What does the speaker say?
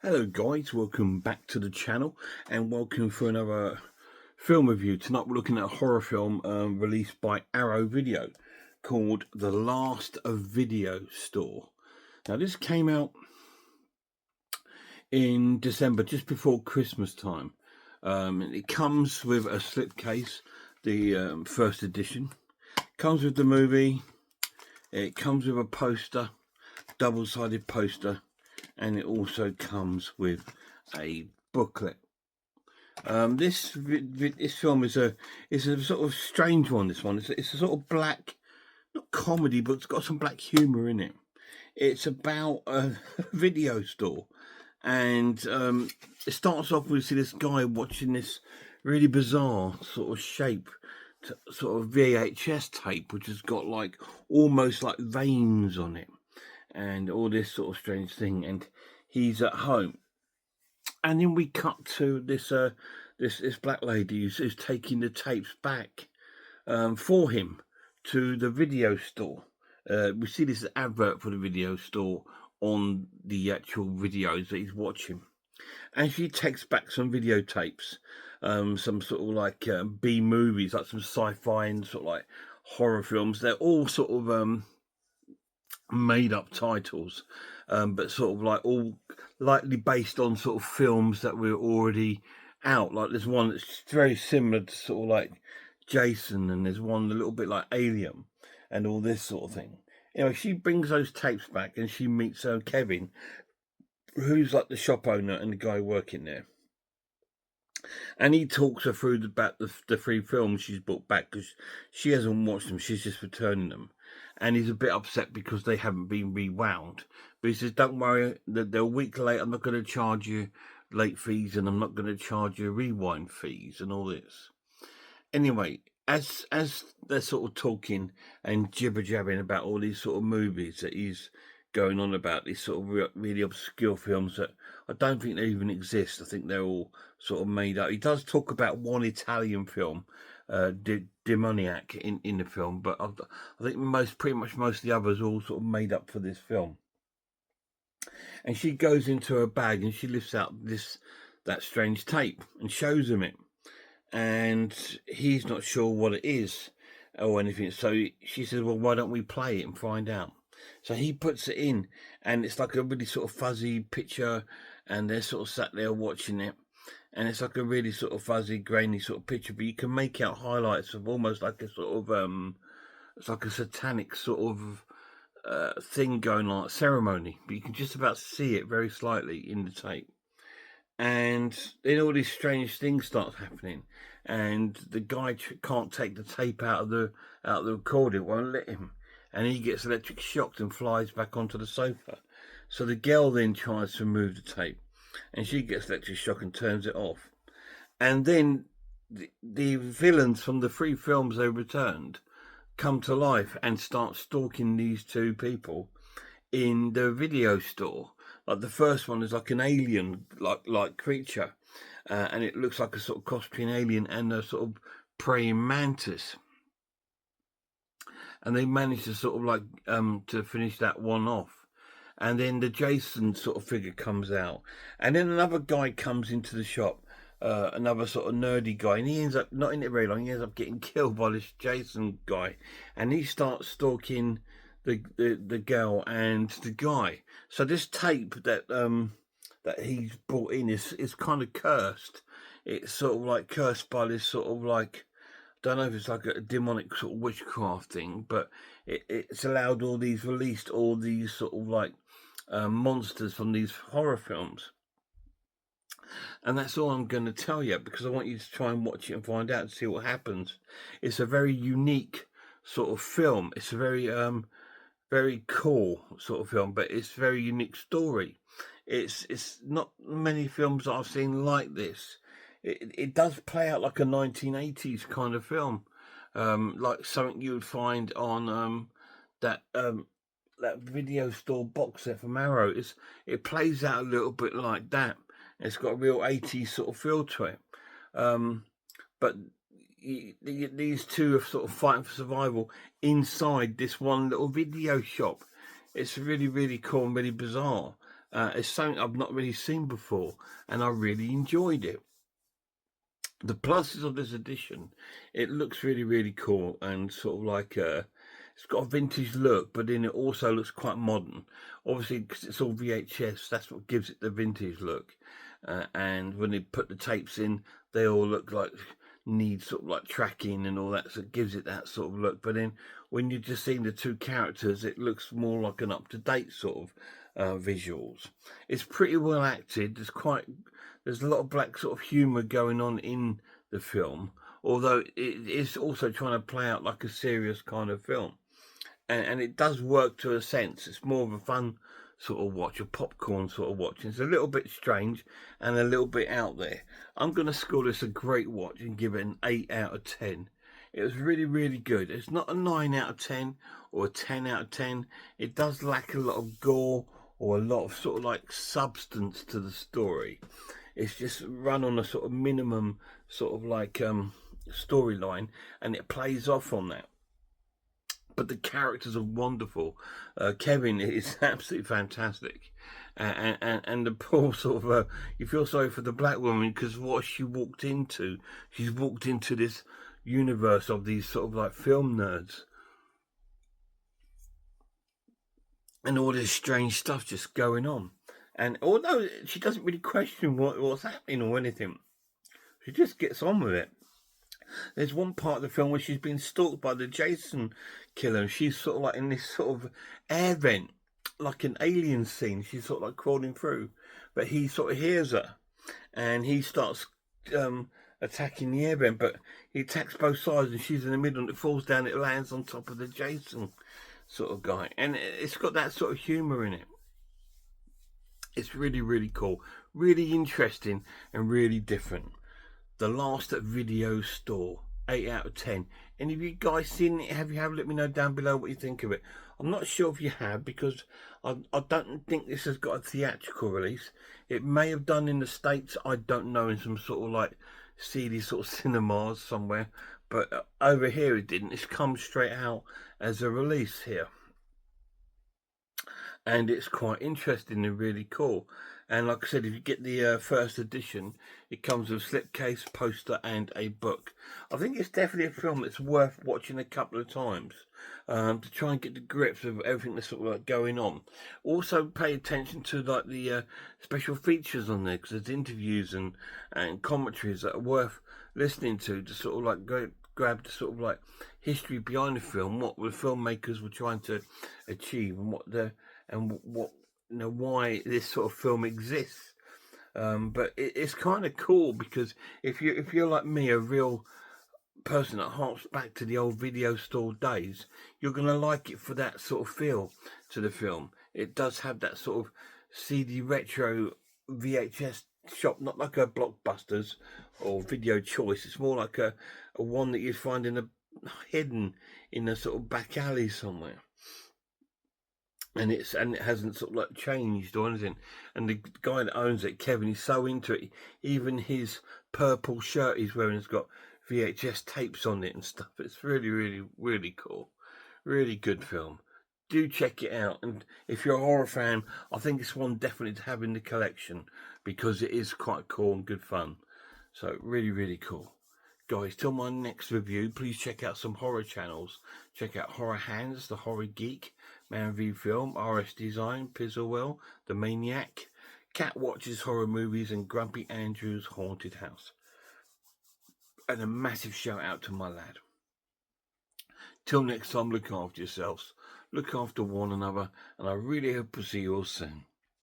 Hello guys, welcome back to the channel and welcome for another film review. Tonight we're looking at a horror film released by Arrow Video called The Last Video Store. Now this came out in December, just before Christmas time. It comes with a slipcase, the first edition. Comes with the movie, it comes with a poster, double-sided poster, and it also comes with a booklet. This film is a sort of strange one. This one it's a sort of black, not comedy, but it's got some black humour in it. It's about a video store, and it starts off with this guy watching this really bizarre sort of shape, sort of VHS tape, which has got like almost like veins on it, and all this sort of strange thing. And he's at home, and then we cut to this this black lady who's taking the tapes back for him to the video store. We see this advert for the video store on the actual videos that he's watching, and she takes back some videotapes, some sort of like B movies, like some sci-fi and sort of like horror films. They're all sort of made up titles, but sort of like all likely based on sort of films that were already out. Like there's one that's very similar to sort of like Jason, and there's one a little bit like Alien and all this sort of thing. Anyway, she brings those tapes back and she meets Kevin, who's like the shop owner and the guy working there. And he talks her through about the three films she's brought back, because she hasn't watched them, she's just returning them. And he's a bit upset because they haven't been rewound. But he says, don't worry, they're a week late, I'm not going to charge you late fees, and I'm not going to charge you rewind fees and all this. Anyway, as they're sort of talking and jibber-jabbering about all these sort of movies that he's going on about, these sort of really obscure films that I don't think they even exist. I think they're all sort of made up. He does talk about one Italian film, Demoniac, in the film, but I think pretty much most of the others are all sort of made up for this film. And she goes into her bag and she lifts out that strange tape and shows him it, and he's not sure what it is or anything. So she says, well, why don't we play it and find out? So he puts it in, and it's like a really sort of fuzzy picture, and they're sort of sat there watching it, and it's like a really sort of fuzzy, grainy sort of picture, but you can make out highlights of almost like a sort of it's like a satanic sort of thing going on, ceremony, but you can just about see it very slightly in the tape. And then all these strange things start happening, and the guy can't take the tape out of the recorder, it won't let him, and he gets electric shocked and flies back onto the sofa. So the girl then tries to remove the tape, and she gets electric shock and turns it off. And then the villains from the three films they returned come to life and start stalking these two people in the video store. Like the first one is like an alien like creature, and it looks like a sort of cross between alien and a sort of praying mantis. And they managed to sort of like to finish that one off. And then the Jason sort of figure comes out, and then another guy comes into the shop, another sort of nerdy guy, and he ends up not in it very long. He ends up getting killed by this Jason guy, and he starts stalking the girl and the guy. So this tape that that he's brought in is kind of cursed. It's sort of like cursed by this sort of like, don't know if it's like a demonic sort of witchcraft thing, but it's allowed released all these sort of like monsters from these horror films. And that's all I'm going to tell you, because I want you to try and watch it and find out and see what happens. It's a very unique sort of film. It's a very cool sort of film, but it's a very unique story. It's not many films that I've seen like this. It does play out like a 1980s kind of film, like something you would find on that video store box set from Arrow. It plays out a little bit like that. It's got a real 80s sort of feel to it. But these two are sort of fighting for survival inside this one little video shop. It's really, really cool and really bizarre. It's something I've not really seen before, and I really enjoyed it. The pluses of this edition, it looks really, really cool, and sort of like it's got a vintage look, but then it also looks quite modern. Obviously, because it's all VHS, that's what gives it the vintage look. And when they put the tapes in, they all look like need sort of like tracking and all that, so it gives it that sort of look. But then when you're just seeing the two characters, it looks more like an up-to-date sort of visuals. It's pretty well acted. There's a lot of black sort of humour going on in the film, although it is also trying to play out like a serious kind of film. And it does work to a sense. It's more of a fun sort of watch, a popcorn sort of watch. It's a little bit strange and a little bit out there. I'm going to score this a great watch and give it an 8 out of 10. It was really, really good. It's not a 9 out of 10 or a 10 out of 10. It does lack a lot of gore or a lot of sort of like substance to the story. It's just run on a sort of minimum sort of like storyline, and it plays off on that. But the characters are wonderful. Kevin is absolutely fantastic, and the poor sort of you feel sorry for the black woman because what she walked into, she's walked into this universe of these sort of like film nerds, and all this strange stuff just going on. And although she doesn't really question what's happening or anything, she just gets on with it. There's one part of the film where she's been stalked by the Jason killer, and she's sort of like in this sort of air vent, like an alien scene. She's sort of like crawling through, but he sort of hears her, and he starts attacking the air vent, but he attacks both sides, and she's in the middle, and it falls down, it lands on top of the Jason sort of guy, and it's got that sort of humour in it. It's really, really cool, really interesting, and really different. The Last Video Store, 8 out of 10. Any of you guys seen it? Have you let me know down below what you think of it. I'm not sure if you have, because I don't think this has got a theatrical release. It may have done in the States, I don't know, in some sort of like seedy sort of cinemas somewhere, but over here it didn't. It's come straight out as a release here, and it's quite interesting and really cool. And like I said, if you get the first edition, it comes with a slipcase, poster, and a book. I think it's definitely a film that's worth watching a couple of times to try and get the grips of everything that's sort of like going on. Also, pay attention to like the special features on there, because there's interviews and commentaries that are worth listening to sort of like grab the sort of like history behind the film, what the filmmakers were trying to achieve, and what you know, why this sort of film exists. But it's kind of cool, because if you're like me, a real person that harks back to the old video store days, you're gonna like it for that sort of feel to the film. It does have that sort of CD retro VHS shop, not like a Blockbusters or Video Choice. It's more like a one that you find hidden in a sort of back alley somewhere. And it hasn't sort of like changed or anything. And the guy that owns it, Kevin, he's so into it. Even his purple shirt he's wearing has got VHS tapes on it and stuff. It's really, really, really cool. Really good film. Do check it out. And if you're a horror fan, I think it's one definitely to have in the collection, because it is quite cool and good fun. So really, really cool. Guys, till my next review, please check out some horror channels. Check out Horror Hands, The Horror Geek, Man V Film, RS Design, Pizzlewell, The Maniac, Cat Watches Horror Movies, and Grumpy Andrew's Haunted House. And a massive shout out to my lad. Till next time, look after yourselves, look after one another, and I really hope to see you all soon.